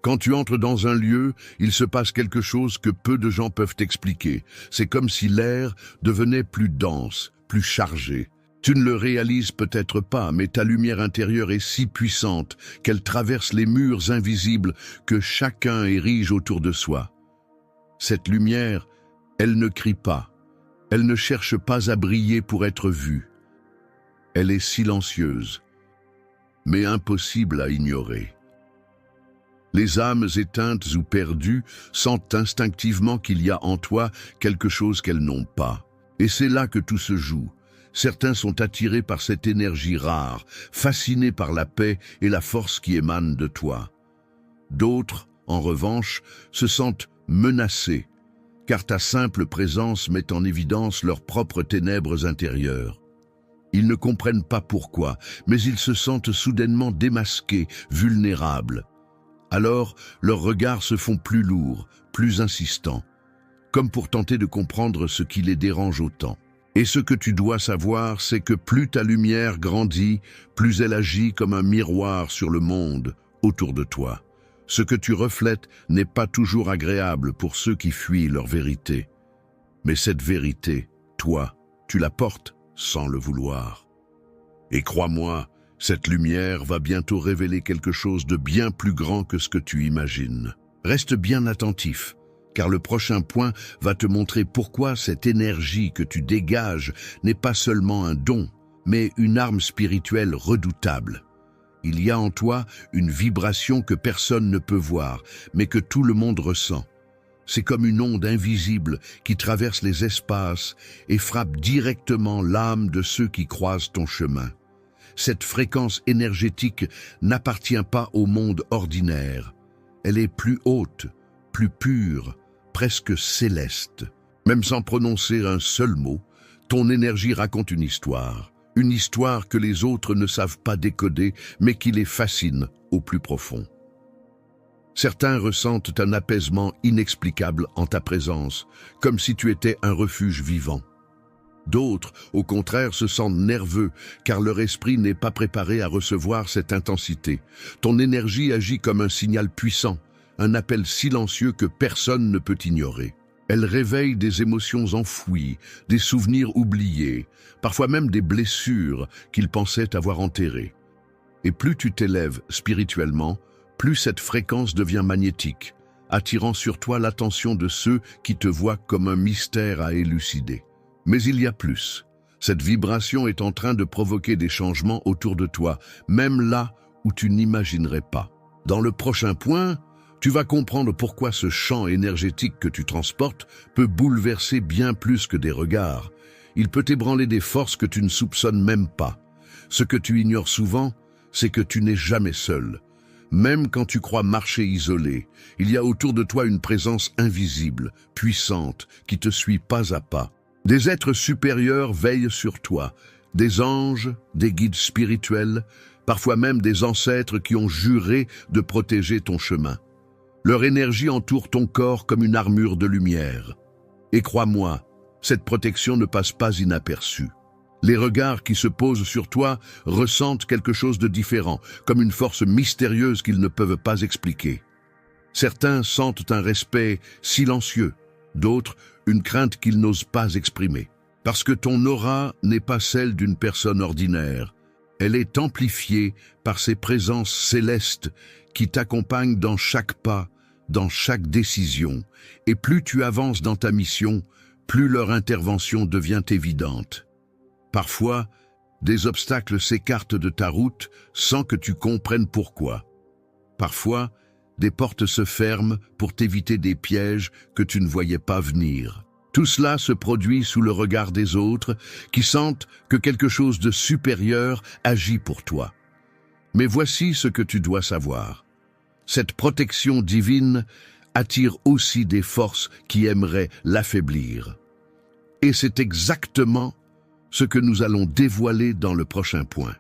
Quand tu entres dans un lieu, il se passe quelque chose que peu de gens peuvent expliquer. C'est comme si l'air devenait plus dense, plus chargé. Tu ne le réalises peut-être pas, mais ta lumière intérieure est si puissante qu'elle traverse les murs invisibles que chacun érige autour de soi. Cette lumière, elle ne crie pas, elle ne cherche pas à briller pour être vue. Elle est silencieuse, mais impossible à ignorer. Les âmes éteintes ou perdues sentent instinctivement qu'il y a en toi quelque chose qu'elles n'ont pas. Et c'est là que tout se joue. Certains sont attirés par cette énergie rare, fascinés par la paix et la force qui émanent de toi. D'autres, en revanche, se sentent menacés, car ta simple présence met en évidence leurs propres ténèbres intérieures. Ils ne comprennent pas pourquoi, mais ils se sentent soudainement démasqués, vulnérables. Alors, leurs regards se font plus lourds, plus insistants, comme pour tenter de comprendre ce qui les dérange autant. Et ce que tu dois savoir, c'est que plus ta lumière grandit, plus elle agit comme un miroir sur le monde autour de toi. Ce que tu reflètes n'est pas toujours agréable pour ceux qui fuient leur vérité. Mais cette vérité, toi, tu la portes sans le vouloir. Et crois-moi, cette lumière va bientôt révéler quelque chose de bien plus grand que ce que tu imagines. Reste bien attentif, car le prochain point va te montrer pourquoi cette énergie que tu dégages n'est pas seulement un don, mais une arme spirituelle redoutable. Il y a en toi une vibration que personne ne peut voir, mais que tout le monde ressent. C'est comme une onde invisible qui traverse les espaces et frappe directement l'âme de ceux qui croisent ton chemin. Cette fréquence énergétique n'appartient pas au monde ordinaire. Elle est plus haute, plus pure, presque céleste. Même sans prononcer un seul mot, ton énergie raconte une histoire que les autres ne savent pas décoder, mais qui les fascine au plus profond. Certains ressentent un apaisement inexplicable en ta présence, comme si tu étais un refuge vivant. D'autres, au contraire, se sentent nerveux, car leur esprit n'est pas préparé à recevoir cette intensité. Ton énergie agit comme un signal puissant, un appel silencieux que personne ne peut ignorer. Elle réveille des émotions enfouies, des souvenirs oubliés, parfois même des blessures qu'ils pensaient avoir enterrées. Et plus tu t'élèves spirituellement, plus cette fréquence devient magnétique, attirant sur toi l'attention de ceux qui te voient comme un mystère à élucider. Mais il y a plus. Cette vibration est en train de provoquer des changements autour de toi, même là où tu n'imaginerais pas. Dans le prochain point, tu vas comprendre pourquoi ce champ énergétique que tu transportes peut bouleverser bien plus que des regards. Il peut ébranler des forces que tu ne soupçonnes même pas. Ce que tu ignores souvent, c'est que tu n'es jamais seul. Même quand tu crois marcher isolé, il y a autour de toi une présence invisible, puissante, qui te suit pas à pas. Des êtres supérieurs veillent sur toi, des anges, des guides spirituels, parfois même des ancêtres qui ont juré de protéger ton chemin. Leur énergie entoure ton corps comme une armure de lumière. Et crois-moi, cette protection ne passe pas inaperçue. Les regards qui se posent sur toi ressentent quelque chose de différent, comme une force mystérieuse qu'ils ne peuvent pas expliquer. Certains sentent un respect silencieux, d'autres une crainte qu'ils n'osent pas exprimer. Parce que ton aura n'est pas celle d'une personne ordinaire. Elle est amplifiée par ces présences célestes qui t'accompagnent dans chaque pas, dans chaque décision. Et plus tu avances dans ta mission, plus leur intervention devient évidente. Parfois, des obstacles s'écartent de ta route sans que tu comprennes pourquoi. Parfois, des portes se ferment pour t'éviter des pièges que tu ne voyais pas venir. Tout cela se produit sous le regard des autres qui sentent que quelque chose de supérieur agit pour toi. Mais voici ce que tu dois savoir. Cette protection divine attire aussi des forces qui aimeraient l'affaiblir. Et c'est exactement ce que nous allons dévoiler dans le prochain point.